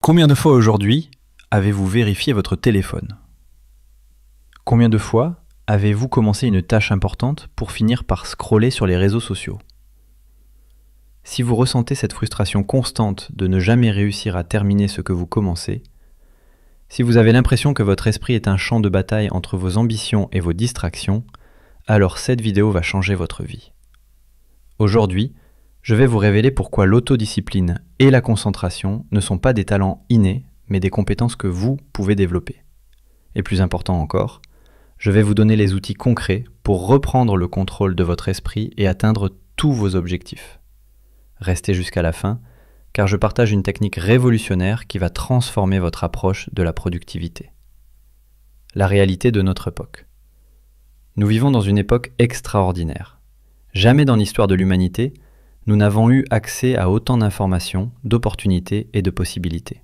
Combien de fois aujourd'hui avez-vous vérifié votre téléphone? Combien de fois avez-vous commencé une tâche importante pour finir par scroller sur les réseaux sociaux? Si vous ressentez cette frustration constante de ne jamais réussir à terminer ce que vous commencez, si vous avez l'impression que votre esprit est un champ de bataille entre vos ambitions et vos distractions, alors cette vidéo va changer votre vie. Aujourd'hui, je vais vous révéler pourquoi l'autodiscipline et la concentration ne sont pas des talents innés, mais des compétences que vous pouvez développer. Et plus important encore, je vais vous donner les outils concrets pour reprendre le contrôle de votre esprit et atteindre tous vos objectifs. Restez jusqu'à la fin, car je partage une technique révolutionnaire qui va transformer votre approche de la productivité. La réalité de notre époque. Nous vivons dans une époque extraordinaire. Jamais dans l'histoire de l'humanité, nous n'avons eu accès à autant d'informations, d'opportunités et de possibilités.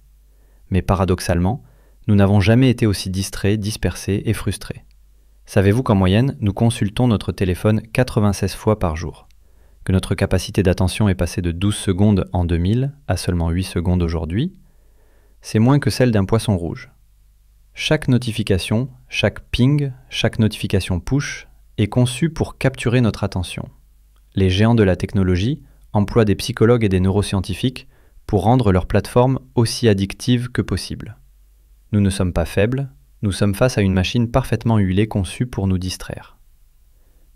Mais paradoxalement, nous n'avons jamais été aussi distraits, dispersés et frustrés. Savez-vous qu'en moyenne, nous consultons notre téléphone 96 fois par jour? Que notre capacité d'attention est passée de 12 secondes en 2000 à seulement 8 secondes aujourd'hui? C'est moins que celle d'un poisson rouge. Chaque notification, chaque ping, chaque notification push est conçue pour capturer notre attention. Les géants de la technologie emploient des psychologues et des neuroscientifiques pour rendre leur plateforme aussi addictive que possible. Nous ne sommes pas faibles, nous sommes face à une machine parfaitement huilée conçue pour nous distraire.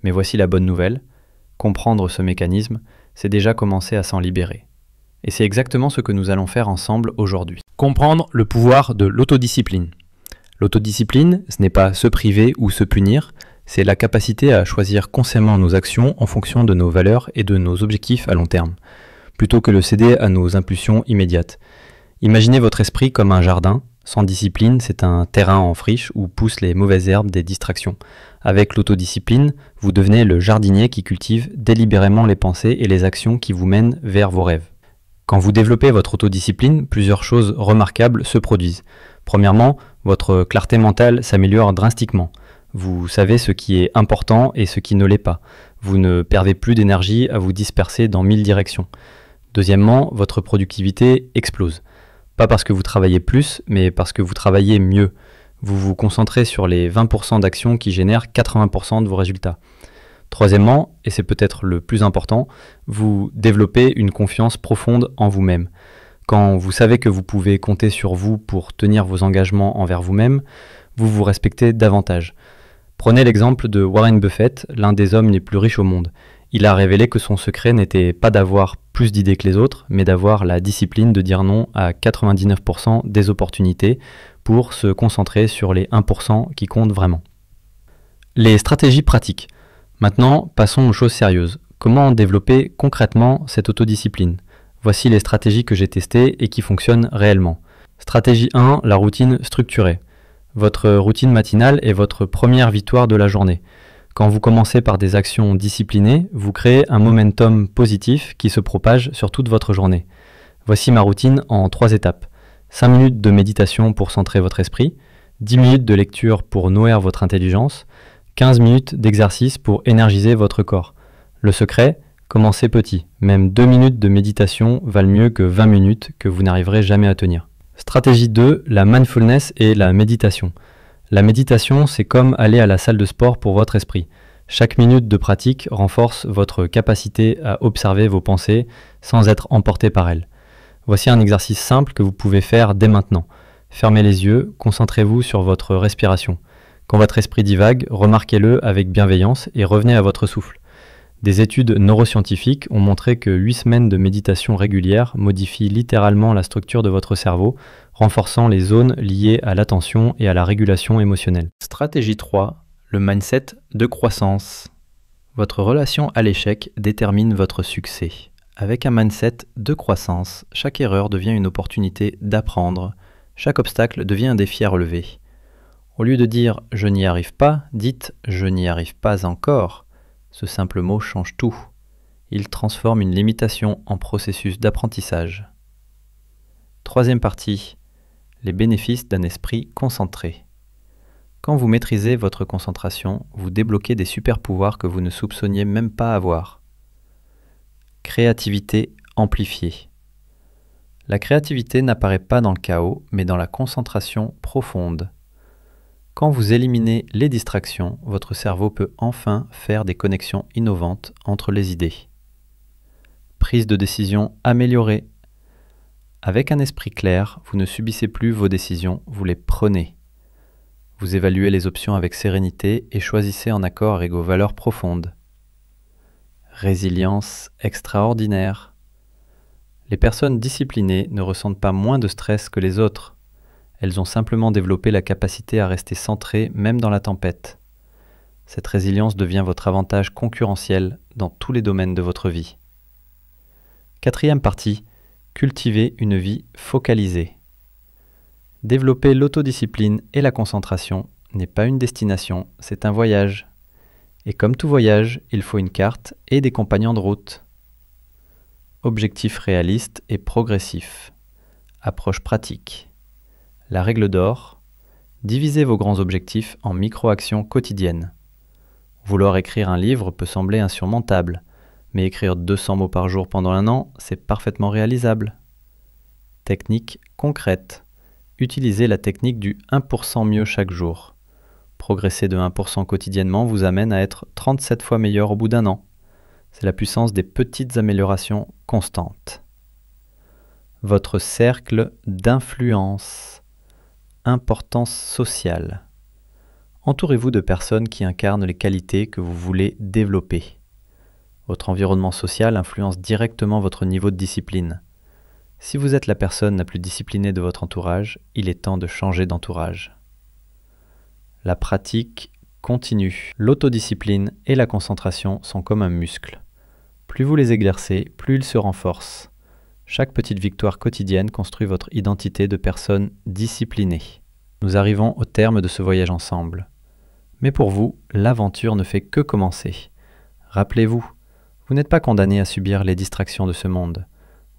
Mais voici la bonne nouvelle, comprendre ce mécanisme, c'est déjà commencer à s'en libérer. Et c'est exactement ce que nous allons faire ensemble aujourd'hui. Comprendre le pouvoir de l'autodiscipline. L'autodiscipline, ce n'est pas se priver ou se punir, c'est la capacité à choisir consciemment nos actions en fonction de nos valeurs et de nos objectifs à long terme, plutôt que de céder à nos impulsions immédiates. Imaginez votre esprit comme un jardin. Sans discipline, c'est un terrain en friche où poussent les mauvaises herbes des distractions. Avec l'autodiscipline, vous devenez le jardinier qui cultive délibérément les pensées et les actions qui vous mènent vers vos rêves. Quand vous développez votre autodiscipline, plusieurs choses remarquables se produisent. Premièrement, votre clarté mentale s'améliore drastiquement. Vous savez ce qui est important et ce qui ne l'est pas. Vous ne perdez plus d'énergie à vous disperser dans 1000 directions. Deuxièmement, votre productivité explose. Pas parce que vous travaillez plus, mais parce que vous travaillez mieux. Vous vous concentrez sur les 20% d'actions qui génèrent 80% de vos résultats. Troisièmement, et c'est peut-être le plus important, vous développez une confiance profonde en vous-même. Quand vous savez que vous pouvez compter sur vous pour tenir vos engagements envers vous-même, vous vous respectez davantage. Prenez l'exemple de Warren Buffett, l'un des hommes les plus riches au monde. Il a révélé que son secret n'était pas d'avoir plus d'idées que les autres, mais d'avoir la discipline de dire non à 99% des opportunités pour se concentrer sur les 1% qui comptent vraiment. Les stratégies pratiques. Maintenant, passons aux choses sérieuses. Comment développer concrètement cette autodiscipline? Voici les stratégies que j'ai testées et qui fonctionnent réellement. Stratégie 1, la routine structurée. Votre routine matinale est votre première victoire de la journée. Quand vous commencez par des actions disciplinées, vous créez un momentum positif qui se propage sur toute votre journée. Voici ma routine en 3 étapes. 5 minutes de méditation pour centrer votre esprit, 10 minutes de lecture pour nourrir votre intelligence, 15 minutes d'exercice pour énergiser votre corps. Le secret, commencez petit. Même 2 minutes de méditation valent mieux que 20 minutes que vous n'arriverez jamais à tenir. Stratégie 2, la mindfulness et la méditation. La méditation, c'est comme aller à la salle de sport pour votre esprit. Chaque minute de pratique renforce votre capacité à observer vos pensées sans être emporté par elles. Voici un exercice simple que vous pouvez faire dès maintenant. Fermez les yeux, concentrez-vous sur votre respiration. Quand votre esprit divague, remarquez-le avec bienveillance et revenez à votre souffle. Des études neuroscientifiques ont montré que 8 semaines de méditation régulière modifient littéralement la structure de votre cerveau, renforçant les zones liées à l'attention et à la régulation émotionnelle. Stratégie 3, le mindset de croissance. Votre relation à l'échec détermine votre succès. Avec un mindset de croissance, chaque erreur devient une opportunité d'apprendre. Chaque obstacle devient un défi à relever. Au lieu de dire « je n'y arrive pas », dites « je n'y arrive pas encore ». Ce simple mot change tout. Il transforme une limitation en processus d'apprentissage. Troisième partie, les bénéfices d'un esprit concentré. Quand vous maîtrisez votre concentration, vous débloquez des super pouvoirs que vous ne soupçonniez même pas avoir. Créativité amplifiée. La créativité n'apparaît pas dans le chaos, mais dans la concentration profonde. Quand vous éliminez les distractions, votre cerveau peut enfin faire des connexions innovantes entre les idées. Prise de décision améliorée. Avec un esprit clair, vous ne subissez plus vos décisions, vous les prenez. Vous évaluez les options avec sérénité et choisissez en accord avec vos valeurs profondes. Résilience extraordinaire. Les personnes disciplinées ne ressentent pas moins de stress que les autres. Elles ont simplement développé la capacité à rester centrées même dans la tempête. Cette résilience devient votre avantage concurrentiel dans tous les domaines de votre vie. Quatrième partie, cultivez une vie focalisée. Développer l'autodiscipline et la concentration n'est pas une destination, c'est un voyage. Et comme tout voyage, il faut une carte et des compagnons de route. Objectif réaliste et progressif. Approche pratique. La règle d'or, divisez vos grands objectifs en micro-actions quotidiennes. Vouloir écrire un livre peut sembler insurmontable, mais écrire 200 mots par jour pendant un an, c'est parfaitement réalisable. Technique concrète. Utilisez la technique du 1% mieux chaque jour. Progresser de 1% quotidiennement vous amène à être 37 fois meilleur au bout d'un an. C'est la puissance des petites améliorations constantes. Votre cercle d'influence. Importance sociale. Entourez-vous de personnes qui incarnent les qualités que vous voulez développer. Votre environnement social influence directement votre niveau de discipline. Si vous êtes la personne la plus disciplinée de votre entourage, il est temps de changer d'entourage. La pratique continue. L'autodiscipline et la concentration sont comme un muscle. Plus vous les exercez, plus ils se renforcent. Chaque petite victoire quotidienne construit votre identité de personne disciplinée. Nous arrivons au terme de ce voyage ensemble. Mais pour vous, l'aventure ne fait que commencer. Rappelez-vous, vous n'êtes pas condamné à subir les distractions de ce monde.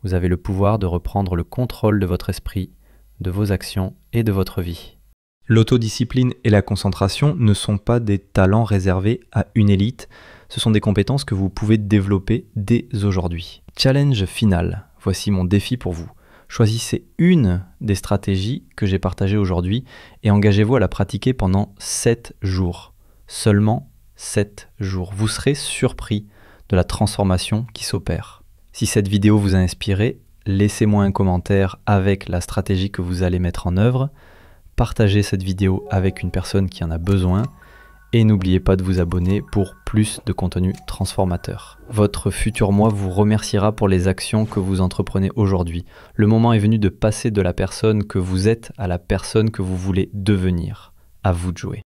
Vous avez le pouvoir de reprendre le contrôle de votre esprit, de vos actions et de votre vie. L'autodiscipline et la concentration ne sont pas des talents réservés à une élite, ce sont des compétences que vous pouvez développer dès aujourd'hui. Challenge final, voici mon défi pour vous. Choisissez une des stratégies que j'ai partagées aujourd'hui et engagez-vous à la pratiquer pendant 7 jours. Seulement 7 jours. Vous serez surpris de la transformation qui s'opère. Si cette vidéo vous a inspiré, laissez-moi un commentaire avec la stratégie que vous allez mettre en œuvre. Partagez cette vidéo avec une personne qui en a besoin et n'oubliez pas de vous abonner pour plus de contenu transformateur. Votre futur moi vous remerciera pour les actions que vous entreprenez aujourd'hui. Le moment est venu de passer de la personne que vous êtes à la personne que vous voulez devenir. À vous de jouer.